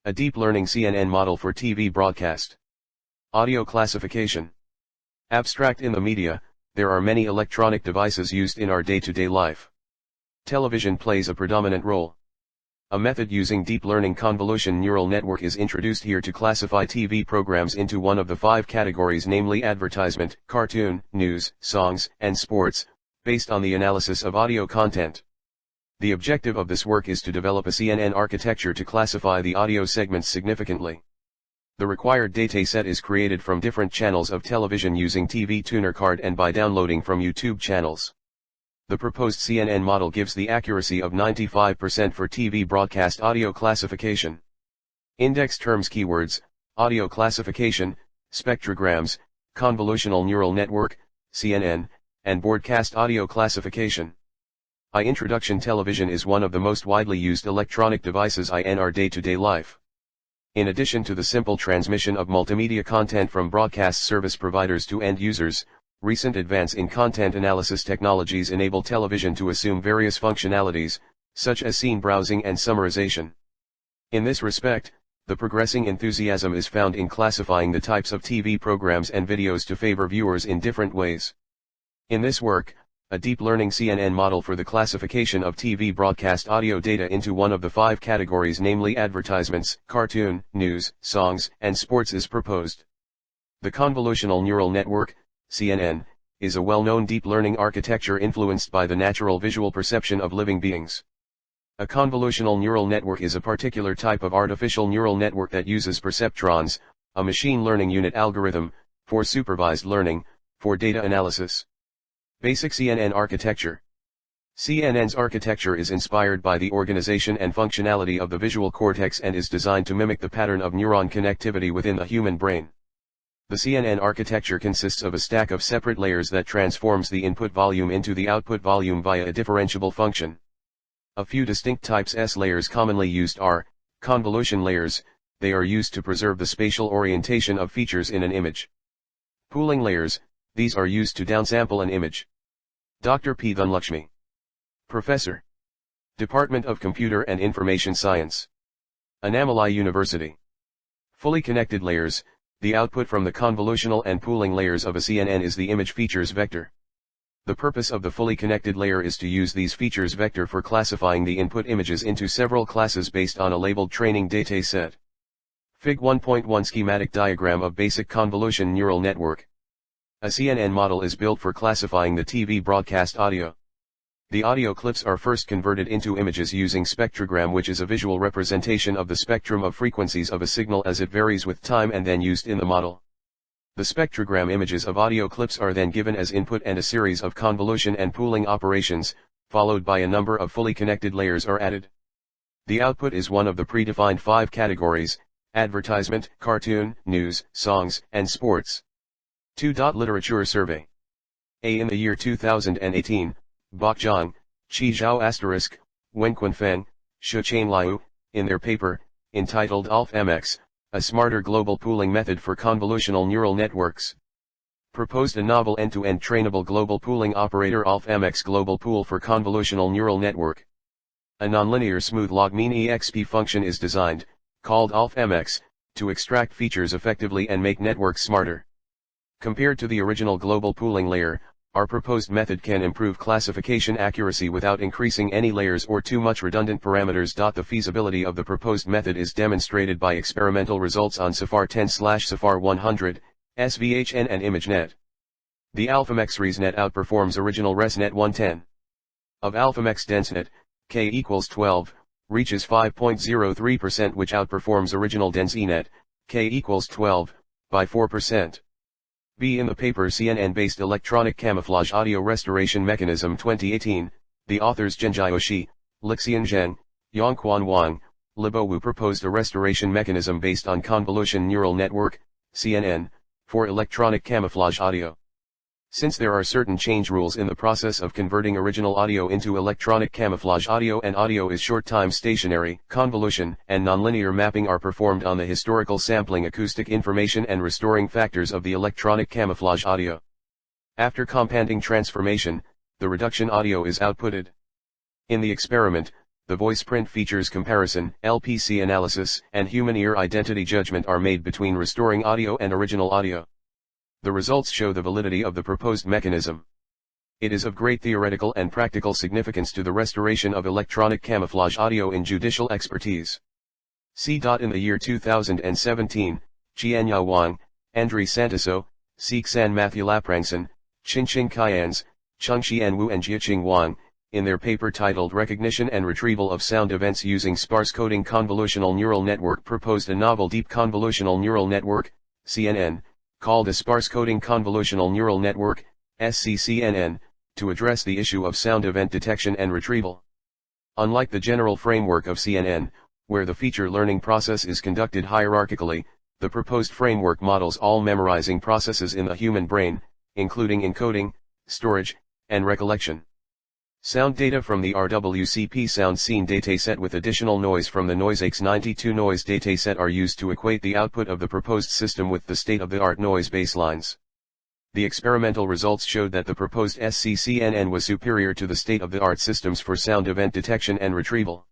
A deep learning CNN model for TV broadcast. Audio classification. Abstract. In the media, there are many electronic devices used in our day-to-day life. Television plays a predominant role. A method using deep learning convolution neural network is introduced here to classify TV programs into one of the 5 categories, namely advertisement, cartoon, news, songs, and sports, based on the analysis of audio content. The objective of this work is to develop a CNN architecture to classify the audio segments significantly. The required dataset is created from different channels of television using TV tuner card and by downloading from YouTube channels. The proposed CNN model gives the accuracy of 95% for TV broadcast audio classification. Index terms: keywords, audio classification, spectrograms, convolutional neural network, CNN, and broadcast audio classification. Introduction. Television is one of the most widely used electronic devices in our day-to-day life. In addition to the simple transmission of multimedia content from broadcast service providers to end users, recent advance in content analysis technologies enable television to assume various functionalities, such as scene browsing and summarization. In this respect, the progressing enthusiasm is found in classifying the types of TV programs and videos to favor viewers in different ways. In this work, a deep learning CNN model for the classification of TV broadcast audio data into one of the 5 categories, namely advertisements, cartoon, news, songs, and sports, is proposed. The convolutional neural network, CNN, is a well-known deep learning architecture influenced by the natural visual perception of living beings. A convolutional neural network is a particular type of artificial neural network that uses perceptrons, a machine learning unit algorithm, for supervised learning, for data analysis. Basic CNN architecture. CNN's architecture is inspired by the organization and functionality of the visual cortex and is designed to mimic the pattern of neuron connectivity within the human brain. The CNN architecture consists of a stack of separate layers that transforms the input volume into the output volume via a differentiable function. A few distinct types S layers commonly used are convolution layers. They are used to preserve the spatial orientation of features in an image. Pooling layers. These are used to downsample an image. Dr. P. Dhanalakshmi, Professor, Department of Computer and Information Science, Annamalai University. Fully connected layers. The output from the convolutional and pooling layers of a CNN is the image features vector. The purpose of the fully connected layer is to use these features vector for classifying the input images into several classes based on a labeled training dataset. Fig 1.1 Schematic diagram of basic convolution neural network. A CNN model is built for classifying the TV broadcast audio. The audio clips are first converted into images using spectrogram, which is a visual representation of the spectrum of frequencies of a signal as it varies with time, and then used in the model. The spectrogram images of audio clips are then given as input, and a series of convolution and pooling operations, followed by a number of fully connected layers, are added. The output is one of the predefined 5 categories: advertisement, cartoon, news, songs, and sports. 2. Literature survey. In the year 2018, Bokjong, Chi Zhao *, Wenquan Feng, Shuchain Liu, in their paper, entitled ALF-MX, a smarter global pooling method for convolutional neural networks, proposed a novel end-to-end trainable global pooling operator, ALF-MX global pool for convolutional neural network. A nonlinear smooth log mean exp function is designed, called ALF-MX, to extract features effectively and make networks smarter. Compared to the original global pooling layer, our proposed method can improve classification accuracy without increasing any layers or too much redundant parameters. The feasibility of the proposed method is demonstrated by experimental results on SAFAR 10/SAFAR 100, SVHN and ImageNet. The ALF-MX ResNet outperforms original ResNet 110. Of ALF-MX DenseNet, K equals 12, reaches 5.03%, which outperforms original DenseNet, K equals 12, by 4%. B. In the paper CNN-based electronic camouflage audio restoration mechanism 2018, the authors Zhenjiao Shi, Lixian Zheng, Yongquan Wang, Libo Wu proposed a restoration mechanism based on convolution neural network, CNN, for electronic camouflage audio. Since there are certain change rules in the process of converting original audio into electronic camouflage audio, and audio is short-time stationary, convolution and nonlinear mapping are performed on the historical sampling acoustic information and restoring factors of the electronic camouflage audio. After compounding transformation, the reduction audio is outputted. In the experiment, the voice-print features comparison, LPC analysis, and human ear identity judgment are made between restoring audio and original audio. The results show the validity of the proposed mechanism. It is of great theoretical and practical significance to the restoration of electronic camouflage audio in judicial expertise. In the year 2017, Qianya Wang, Andrei Santoso, Siksan Mathulaprangsan, Qingqing Kyans, Chengxian Wu and Jiaqing Wang, in their paper titled Recognition and Retrieval of Sound Events Using Sparse Coding Convolutional Neural Network proposed a novel deep convolutional neural network, CNN, called a Sparse Coding Convolutional Neural Network, SCCNN, to address the issue of sound event detection and retrieval. Unlike the general framework of CNN, where the feature learning process is conducted hierarchically, the proposed framework models all memorizing processes in the human brain, including encoding, storage, and recollection. Sound data from the RWCP sound scene dataset with additional noise from the NoiseX92 noise dataset are used to equate the output of the proposed system with the state-of-the-art noise baselines. The experimental results showed that the proposed SCCNN was superior to the state-of-the-art systems for sound event detection and retrieval.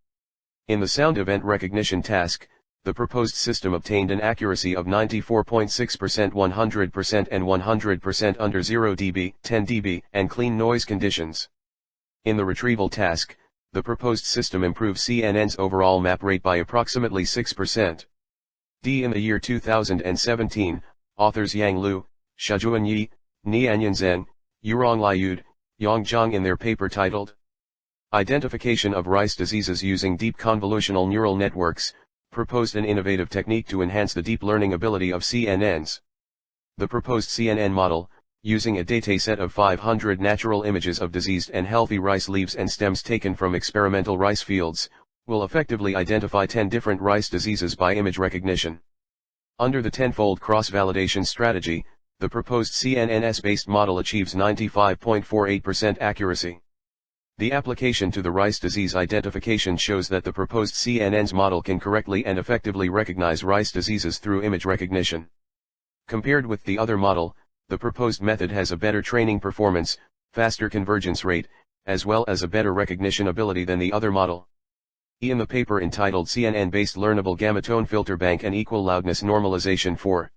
In the sound event recognition task, the proposed system obtained an accuracy of 94.6%, 100% and 100% under 0 dB, 10 dB, and clean noise conditions. In the retrieval task, the proposed system improved CNN's overall map rate by approximately 6%. In the year 2017, authors Yang Liu, Shajuan Yi, Nianyan Zheng, Yurong Liud, Yang Zhang in their paper titled Identification of Rice Diseases Using Deep Convolutional Neural Networks, proposed an innovative technique to enhance the deep learning ability of CNNs. The proposed CNN model, using a dataset of 500 natural images of diseased and healthy rice leaves and stems taken from experimental rice fields, will effectively identify 10 different rice diseases by image recognition. Under the tenfold cross-validation strategy, the proposed CNNS-based model achieves 95.48% accuracy. The application to the rice disease identification shows that the proposed CNN's model can correctly and effectively recognize rice diseases through image recognition. Compared with the other model, the proposed method has a better training performance, faster convergence rate, as well as a better recognition ability than the other model. In the paper entitled CNN-based Learnable Gamma-Tone Filter Bank and Equal Loudness Normalization for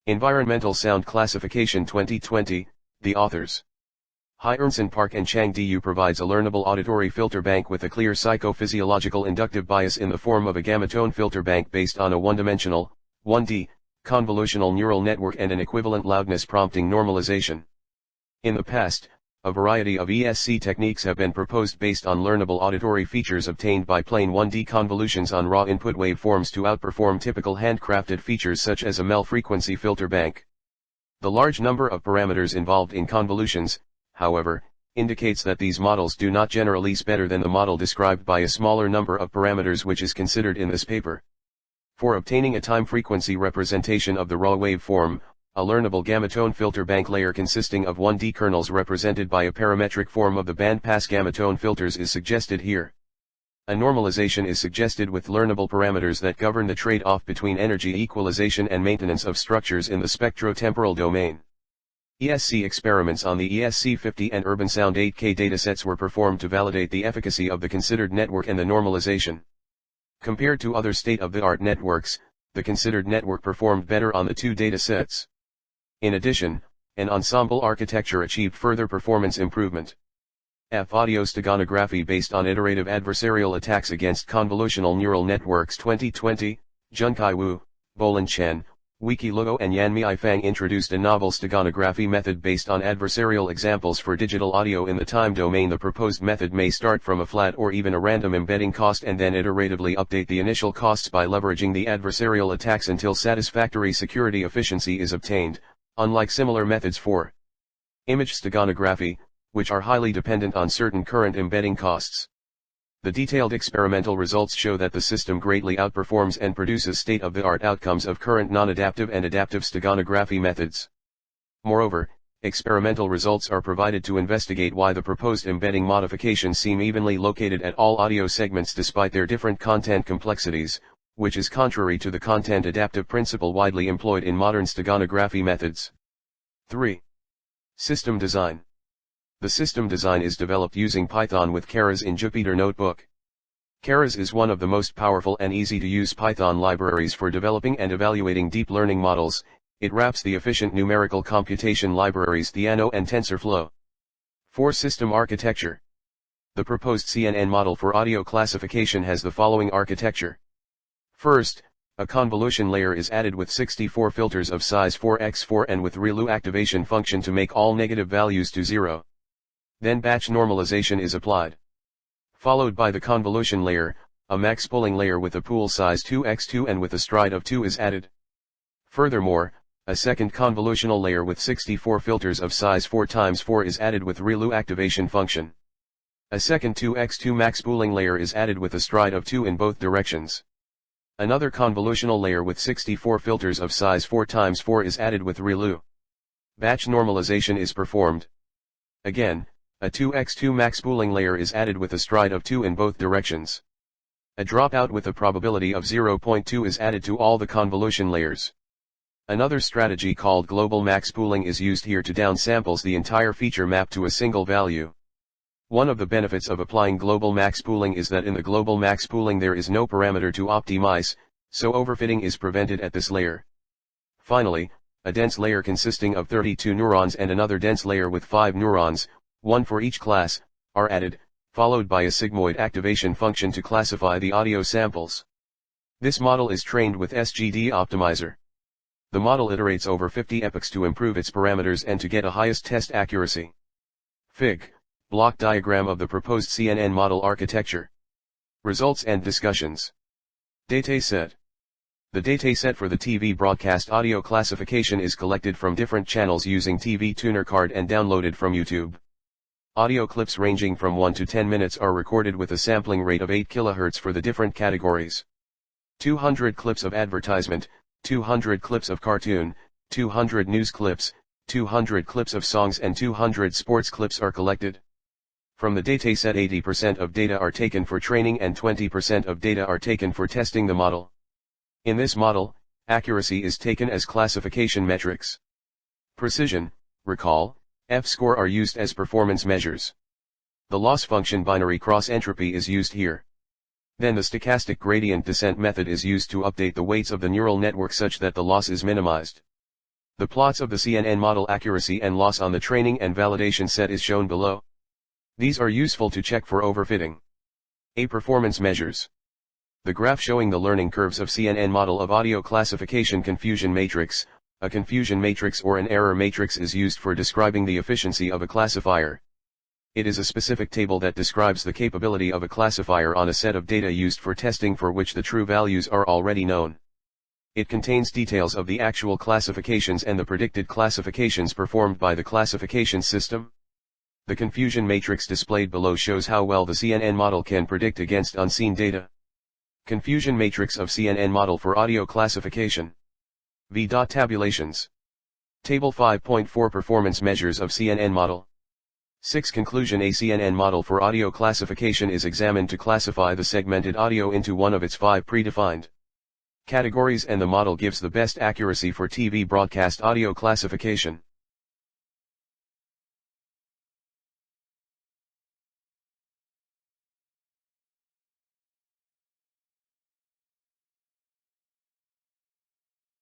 Environmental Sound Classification 2020, the authors Hyernson Park and Chang Du provides a learnable auditory filter bank with a clear psychophysiological inductive bias in the form of a gamma-tone filter bank based on a one-dimensional, 1D, convolutional neural network and an equivalent loudness prompting normalization. In the past, a variety of ESC techniques have been proposed based on learnable auditory features obtained by plain 1D convolutions on raw input waveforms to outperform typical handcrafted features such as a MEL frequency filter bank. The large number of parameters involved in convolutions, however, indicates that these models do not generally better than the model described by a smaller number of parameters which is considered in this paper. For obtaining a time-frequency representation of the raw waveform, a learnable gamma-tone filter bank layer consisting of 1D kernels represented by a parametric form of the bandpass gamma-tone filters is suggested here. A normalization is suggested with learnable parameters that govern the trade-off between energy equalization and maintenance of structures in the spectro-temporal domain. ESC experiments on the ESC50 and Urban Sound 8K datasets were performed to validate the efficacy of the considered network and the normalization. Compared to other state-of-the-art networks, the considered network performed better on the two datasets. In addition, an ensemble architecture achieved further performance improvement. Audio steganography based on iterative adversarial attacks against convolutional neural networks 2020, Junkai Wu, Bolan Chen, Wiki Luo and Yanmei Fang introduced a novel steganography method based on adversarial examples for digital audio in the time domain. The proposed method may start from a flat or even a random embedding cost and then iteratively update the initial costs by leveraging the adversarial attacks until satisfactory security efficiency is obtained, unlike similar methods for image steganography, which are highly dependent on certain current embedding costs. The detailed experimental results show that the system greatly outperforms and produces state-of-the-art outcomes of current non-adaptive and adaptive steganography methods. Moreover, experimental results are provided to investigate why the proposed embedding modifications seem evenly located at all audio segments despite their different content complexities, which is contrary to the content adaptive principle widely employed in modern steganography methods. 3. System design. The system design is developed using Python with Keras in Jupyter Notebook. Keras is one of the most powerful and easy-to-use Python libraries for developing and evaluating deep learning models. It wraps the efficient numerical computation libraries Theano and TensorFlow. 4. System architecture. The proposed CNN model for audio classification has the following architecture. First, a convolution layer is added with 64 filters of size 4x4 and with ReLU activation function to make all negative values to 0. Then batch normalization is applied. Followed by the convolution layer, a max pooling layer with a pool size 2x2 and with a stride of 2 is added. Furthermore, a second convolutional layer with 64 filters of size 4x4 is added with ReLU activation function. A second 2x2 max pooling layer is added with a stride of 2 in both directions. Another convolutional layer with 64 filters of size 4x4 is added with ReLU. Batch normalization is performed. Again, a 2x2 max pooling layer is added with a stride of 2 in both directions. A dropout with a probability of 0.2 is added to all the convolution layers. Another strategy called global max pooling is used here to downsamples the entire feature map to a single value. One of the benefits of applying global max pooling is that in the global max pooling there is no parameter to optimize, so overfitting is prevented at this layer. Finally, a dense layer consisting of 32 neurons and another dense layer with 5 neurons, one for each class, are added, followed by a sigmoid activation function to classify the audio samples. This model is trained with SGD Optimizer. The model iterates over 50 epochs to improve its parameters and to get a highest test accuracy. Fig. Block diagram of the proposed CNN model architecture. Results and discussions. Dataset. The dataset for the TV broadcast audio classification is collected from different channels using TV tuner card and downloaded from YouTube. Audio clips ranging from 1 to 10 minutes are recorded with a sampling rate of 8 kHz for the different categories. 200 clips of advertisement, 200 clips of cartoon, 200 news clips, 200 clips of songs and 200 sports clips are collected. From the dataset 80% of data are taken for training and 20% of data are taken for testing the model. In this model, accuracy is taken as classification metrics. Precision, recall, F-score are used as performance measures. The loss function binary cross entropy is used here. Then the stochastic gradient descent method is used to update the weights of the neural network such that the loss is minimized. The plots of the CNN model accuracy and loss on the training and validation set is shown below. These are useful to check for overfitting. A. Performance measures. The graph showing the learning curves of CNN model of audio classification confusion matrix. A confusion matrix or an error matrix is used for describing the efficiency of a classifier. It is a specific table that describes the capability of a classifier on a set of data used for testing for which the true values are already known. It contains details of the actual classifications and the predicted classifications performed by the classification system. The confusion matrix displayed below shows how well the CNN model can predict against unseen data. Confusion matrix of CNN model for audio classification. V. Tabulations. Table 5.4 Performance measures of CNN model. 6. Conclusion. A CNN model for audio classification is examined to classify the segmented audio into one of its 5 predefined categories, and the model gives the best accuracy for TV broadcast audio classification.